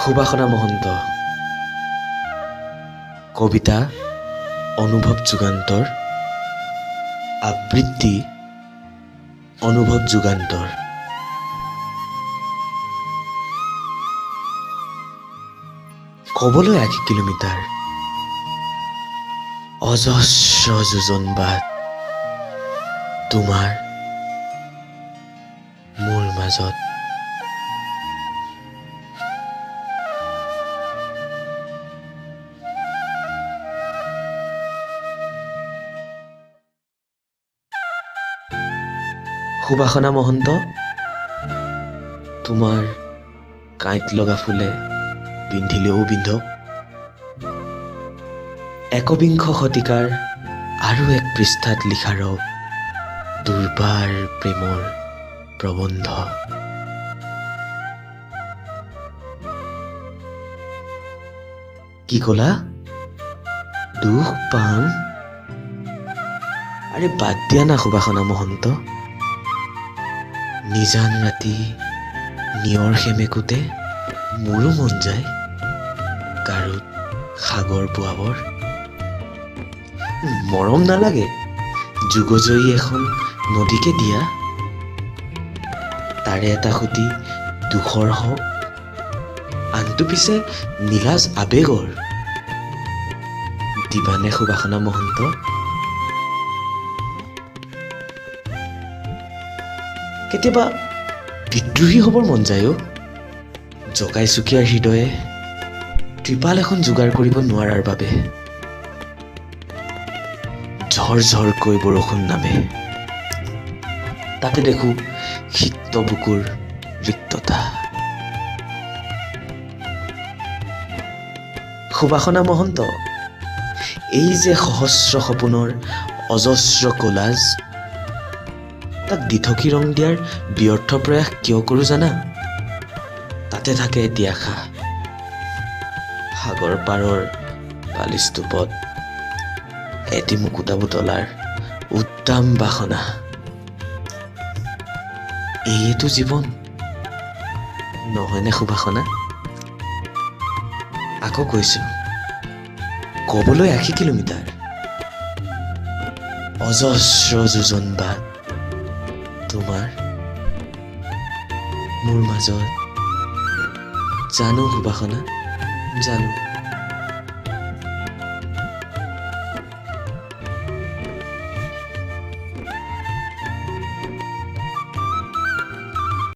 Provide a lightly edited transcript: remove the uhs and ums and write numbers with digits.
সুবাসনা মহন্ত। কবিতা অনুভৱ যুগান্তৰ। আবৃত্তি অনুভৱ যুগান্তৰ। ক'বলৈ 1 কিলোমিটাৰ, অজস্ৰ যোজন বাট তোমাৰ মোৰ মাজত। সুবাসনা মহন্ত, তোমাৰ কাঁইট লগা ফুলে পিন্ধিলেও পিন্ধক। একবিংশ শতিকাৰ আৰু এক পৃষ্ঠাত লিখা ৰব দুৰ্বাৰ প্ৰেমৰ প্ৰবন্ধ। কি ক'লা? দুখ পাম? আৰে বাদ দিয়া না সুবাসনা মহন্ত। নিজান ৰাতি নিয়ৰ সেমেকোতে মোৰো মন যায় গাৰুত সাগৰ বোৱাবৰ। মৰম নালাগে যুগজয়ী এখন নদীকে দিয়া, তাৰে এটা সুঁতি দুখৰ হওক, আনটো পিছে নীলাজ আবেগৰ। দিবানে সুবাসনা মহন্ত? কেতিয়াবা বিদ্ৰোহী হ'বৰ মন যায় অ'। জকাই চুকীয়াৰ হৃদয়ে ত্ৰিপাল এখন যোগাৰ কৰিব নোৱাৰাৰ বাবে। ঝৰঝৰকৈ বৰষুণ নামে, তাতে দেখোঁ সিক্ত বুকুৰ ৰিক্ততা। সুবাসনা মহন্ত, এই যে সহস্ৰ সপোনৰ অজস্ৰ কলাজ, তাক দিঠকী ৰং দিয়াৰ ব্যৰ্থ প্ৰয়াস কিয় কৰোঁ জানা? তাতে থাকে এটি আশা, সাগৰ পাৰৰ বালিস্তূপত এটি মুকুতা বুটলাৰ উদ্দাম বাসনা। এইটো জীৱন নহয়নে সুবাসনা? আকৌ কৈছোঁ, ক'বলৈ 1 কিলোমিটাৰ, অজস্ৰ যোজন বাট তোমাৰ মোৰ মাজত। জানো সুবাসনা, জানো।